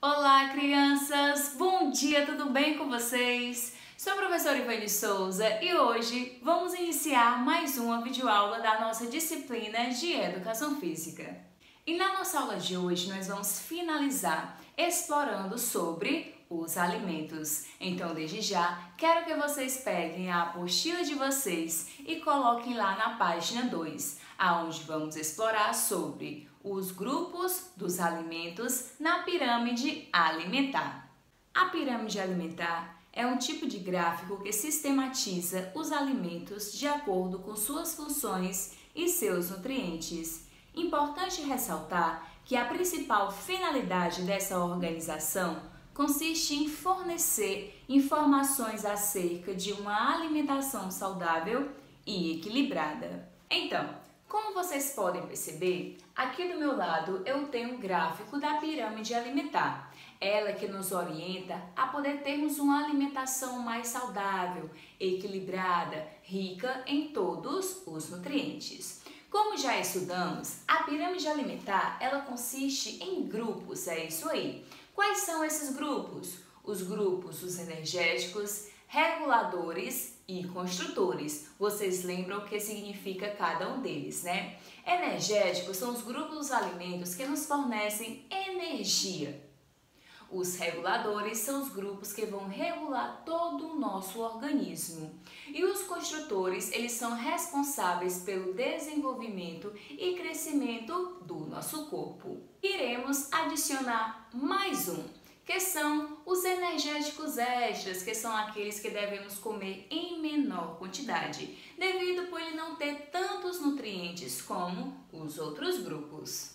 Olá, crianças! Bom dia, tudo bem com vocês? Sou a professora Ivane Souza e hoje vamos iniciar mais uma videoaula da nossa disciplina de Educação Física. E na nossa aula de hoje nós vamos finalizar explorando sobre os alimentos. Então, desde já, quero que vocês peguem a apostila de vocês e coloquem lá na página 2, aonde vamos explorar sobre os grupos dos alimentos na pirâmide alimentar. A pirâmide alimentar é um tipo de gráfico que sistematiza os alimentos de acordo com suas funções e seus nutrientes. Importante ressaltar que a principal finalidade dessa organização consiste em fornecer informações acerca de uma alimentação saudável e equilibrada. Então, como vocês podem perceber, aqui do meu lado eu tenho um gráfico da pirâmide alimentar. Ela que nos orienta a poder termos uma alimentação mais saudável, equilibrada, rica em todos os nutrientes. Como já estudamos, a pirâmide alimentar ela consiste em grupos, é isso aí. Quais são esses grupos? Os grupos dos energéticos, reguladores e construtores. Vocês lembram o que significa cada um deles, né? Energéticos são os grupos dos alimentos que nos fornecem energia. Os reguladores são os grupos que vão regular todo o nosso organismo. E os construtores, eles são responsáveis pelo desenvolvimento e crescimento do nosso corpo. Iremos adicionar mais um, que são os energéticos extras, que são aqueles que devemos comer em menor quantidade, devido por ele não ter tantos nutrientes como os outros grupos.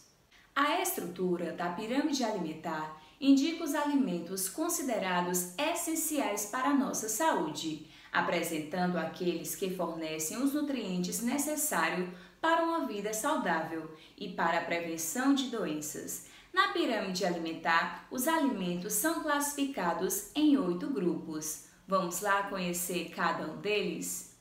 A estrutura da pirâmide alimentar indica os alimentos considerados essenciais para a nossa saúde, apresentando aqueles que fornecem os nutrientes necessários para uma vida saudável e para a prevenção de doenças. Na pirâmide alimentar, os alimentos são classificados em 8 grupos. Vamos lá conhecer cada um deles?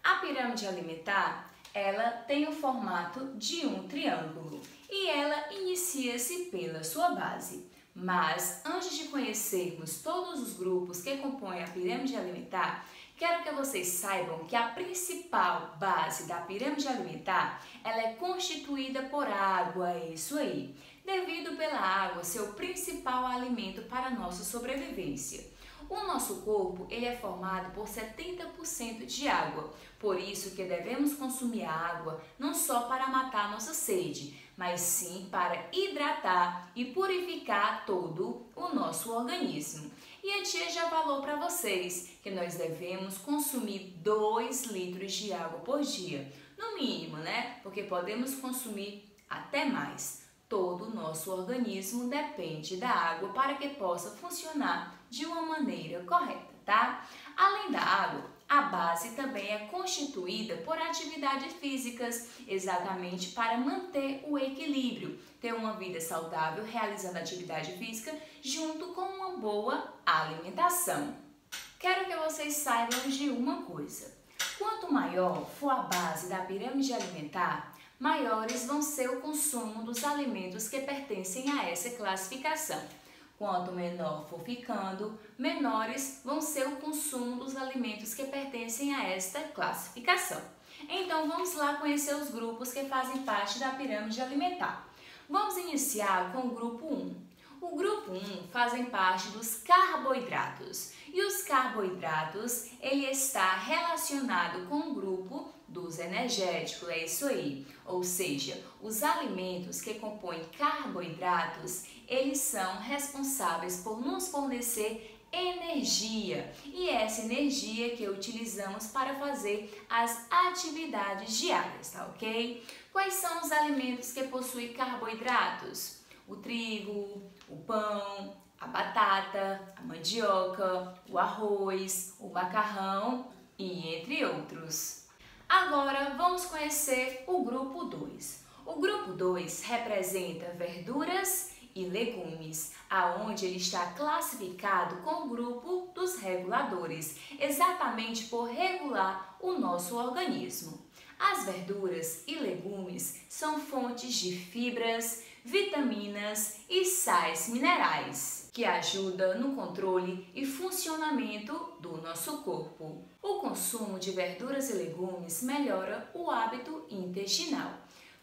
A pirâmide alimentar, ela tem o formato de um triângulo e ela inicia-se pela sua base. Mas, antes de conhecermos todos os grupos que compõem a pirâmide alimentar, quero que vocês saibam que a principal base da pirâmide alimentar, ela é constituída por água, é isso aí. Devido pela água ser o principal alimento para a nossa sobrevivência. O nosso corpo ele é formado por 70% de água, por isso que devemos consumir água não só para matar a nossa sede, mas sim para hidratar e purificar todo o nosso organismo. E a tia já falou para vocês que nós devemos consumir 2 litros de água por dia, no mínimo, né? Porque podemos consumir até mais. Todo o nosso organismo depende da água para que possa funcionar de uma maneira correta, tá? Além da água, a base também é constituída por atividades físicas, exatamente para manter o equilíbrio, ter uma vida saudável realizando atividade física junto com uma boa alimentação. Quero que vocês saibam de uma coisa. Quanto maior for a base da pirâmide alimentar, maiores vão ser o consumo dos alimentos que pertencem a essa classificação. Quanto menor for ficando, menores vão ser o consumo dos alimentos que pertencem a esta classificação. Então, vamos lá conhecer os grupos que fazem parte da pirâmide alimentar. Vamos iniciar com o grupo 1. O grupo 1 fazem parte dos carboidratos. E os carboidratos, ele está relacionado com o grupo dos energéticos, é isso aí. Ou seja, os alimentos que compõem carboidratos, eles são responsáveis por nos fornecer energia. E essa energia que utilizamos para fazer as atividades diárias, tá ok? Quais são os alimentos que possuem carboidratos? O trigo, o pão, a batata, a mandioca, o arroz, o macarrão e entre outros. Agora vamos conhecer o grupo 2. O grupo 2 representa verduras e legumes, aonde ele está classificado com o grupo dos reguladores, exatamente por regular o nosso organismo. As verduras e legumes são fontes de fibras, vitaminas e sais minerais, que ajudam no controle e funcionamento do nosso corpo. O consumo de verduras e legumes melhora o hábito intestinal.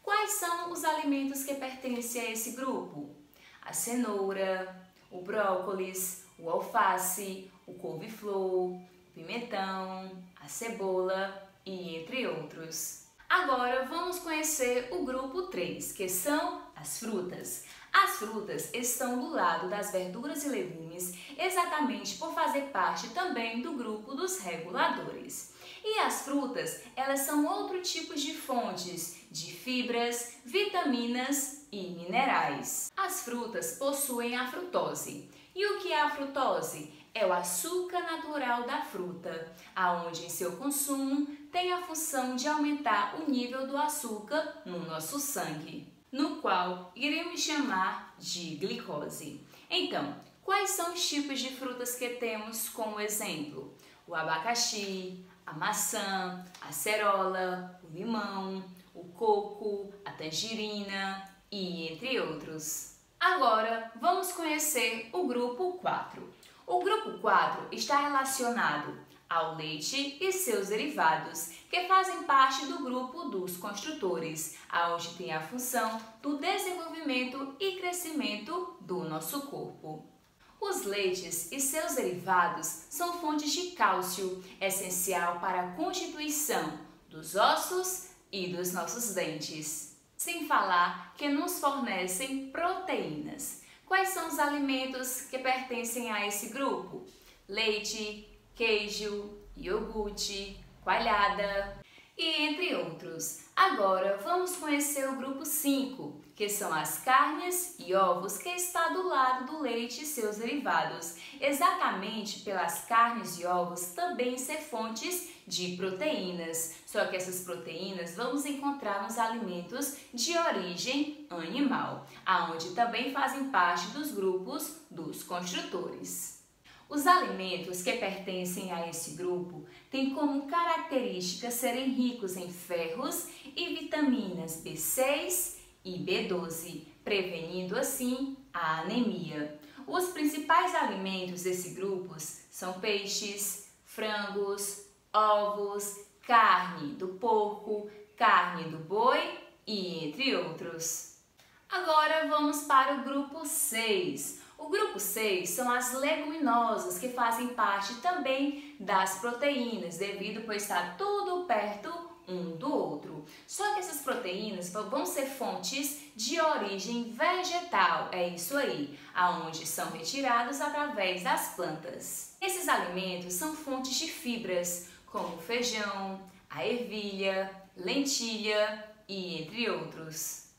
Quais são os alimentos que pertencem a esse grupo? A cenoura, o brócolis, o alface, o couve-flor, o pimentão, a cebola e entre outros. Agora vamos conhecer o grupo 3, que são as frutas. As frutas estão do lado das verduras e legumes exatamente por fazer parte também do grupo dos reguladores. E as frutas, elas são outro tipo de fontes de fibras, vitaminas e minerais. As frutas possuem a frutose. E o que é a frutose? É o açúcar natural da fruta, aonde em seu consumo tem a função de aumentar o nível do açúcar no nosso sangue, no qual iremos chamar de glicose. Então, quais são os tipos de frutas que temos como exemplo? O abacaxi, a maçã, a cerola, o limão, o coco, a tangerina e entre outros. Agora, vamos conhecer o grupo 4. O grupo 4 está relacionado ao leite e seus derivados, que fazem parte do grupo dos construtores, aonde tem a função do desenvolvimento e crescimento do nosso corpo. Os leites e seus derivados são fontes de cálcio, essencial para a constituição dos ossos e dos nossos dentes. Sem falar que nos fornecem proteínas. Quais são os alimentos que pertencem a esse grupo? Leite, queijo, iogurte, coalhada e entre outros. Agora vamos conhecer o grupo 5, que são as carnes e ovos, que está do lado do leite e seus derivados. Exatamente pelas carnes e ovos também ser fontes de proteínas, só que essas proteínas vamos encontrar nos alimentos de origem animal, aonde também fazem parte dos grupos dos construtores. Os alimentos que pertencem a esse grupo têm como característica serem ricos em ferros e vitaminas B6 e B12, prevenindo assim a anemia. Os principais alimentos desse grupo são peixes, frangos, ovos, carne do porco, carne do boi e entre outros. Agora vamos para o grupo 6. O grupo 6 são as leguminosas, que fazem parte também das proteínas, devido por estar tudo perto um do outro. Só que essas proteínas vão ser fontes de origem vegetal, é isso aí, aonde são retirados através das plantas. Esses alimentos são fontes de fibras, como o feijão, a ervilha, lentilha e entre outros.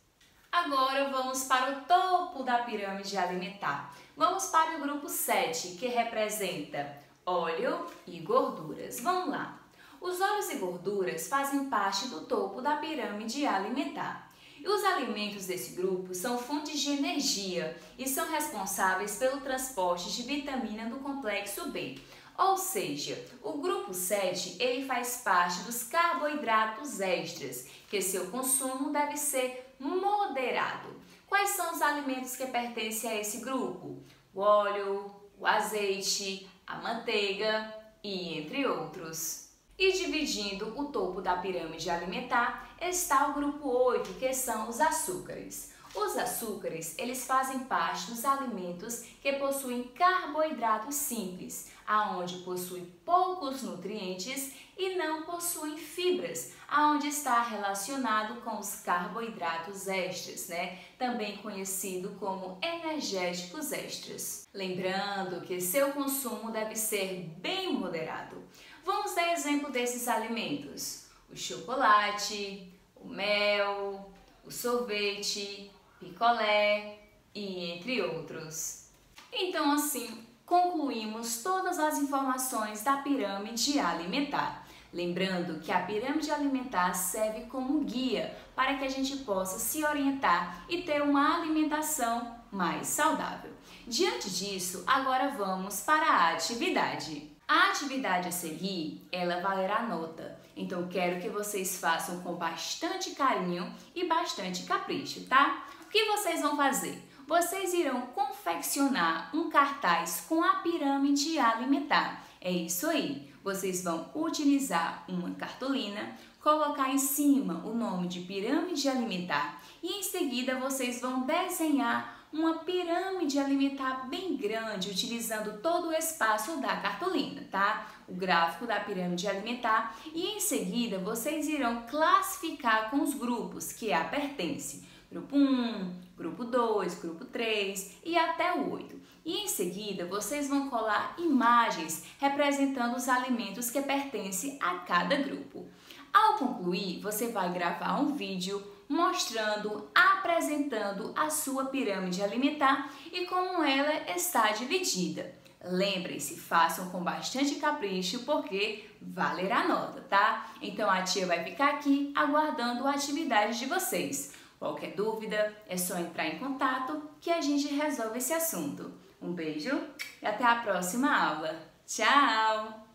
Agora vamos para o topo da pirâmide alimentar. Vamos para o grupo 7, que representa óleo e gorduras. Vamos lá. Os óleos e gorduras fazem parte do topo da pirâmide alimentar. E os alimentos desse grupo são fontes de energia e são responsáveis pelo transporte de vitamina do complexo B. Ou seja, o grupo 7 ele faz parte dos carboidratos extras, que seu consumo deve ser moderado. Quais são os alimentos que pertencem a esse grupo? O óleo, o azeite, a manteiga e entre outros. E dividindo o topo da pirâmide alimentar está o grupo 8, que são os açúcares. Os açúcares, eles fazem parte dos alimentos que possuem carboidratos simples, aonde possuem poucos nutrientes e não possuem fibras, aonde está relacionado com os carboidratos extras, Também conhecido como energéticos extras. Lembrando que seu consumo deve ser bem moderado. Vamos dar exemplo desses alimentos: o chocolate, o mel, o sorvete, picolé e entre outros. Então, assim, concluímos todas as informações da pirâmide alimentar. Lembrando que a pirâmide alimentar serve como guia para que a gente possa se orientar e ter uma alimentação mais saudável. Diante disso, agora vamos para a atividade. A atividade a seguir, ela valerá nota. Então, quero que vocês façam com bastante carinho e bastante capricho, tá? que vocês vão fazer? Vocês irão confeccionar um cartaz com a pirâmide alimentar. É isso aí. Vocês vão utilizar uma cartolina, colocar em cima o nome de pirâmide alimentar e em seguida vocês vão desenhar uma pirâmide alimentar bem grande, utilizando todo o espaço da cartolina, tá? O gráfico da pirâmide alimentar e em seguida vocês irão classificar com os grupos que a pertence. Grupo 1, grupo 2, grupo 3 e até o 8. E em seguida vocês vão colar imagens representando os alimentos que pertencem a cada grupo. Ao concluir, você vai gravar um vídeo mostrando, apresentando a sua pirâmide alimentar e como ela está dividida. Lembrem-se, façam com bastante capricho porque valerá a nota, tá? Então a tia vai ficar aqui aguardando a atividade de vocês. Qualquer dúvida é só entrar em contato que a gente resolve esse assunto. Um beijo e até a próxima aula. Tchau!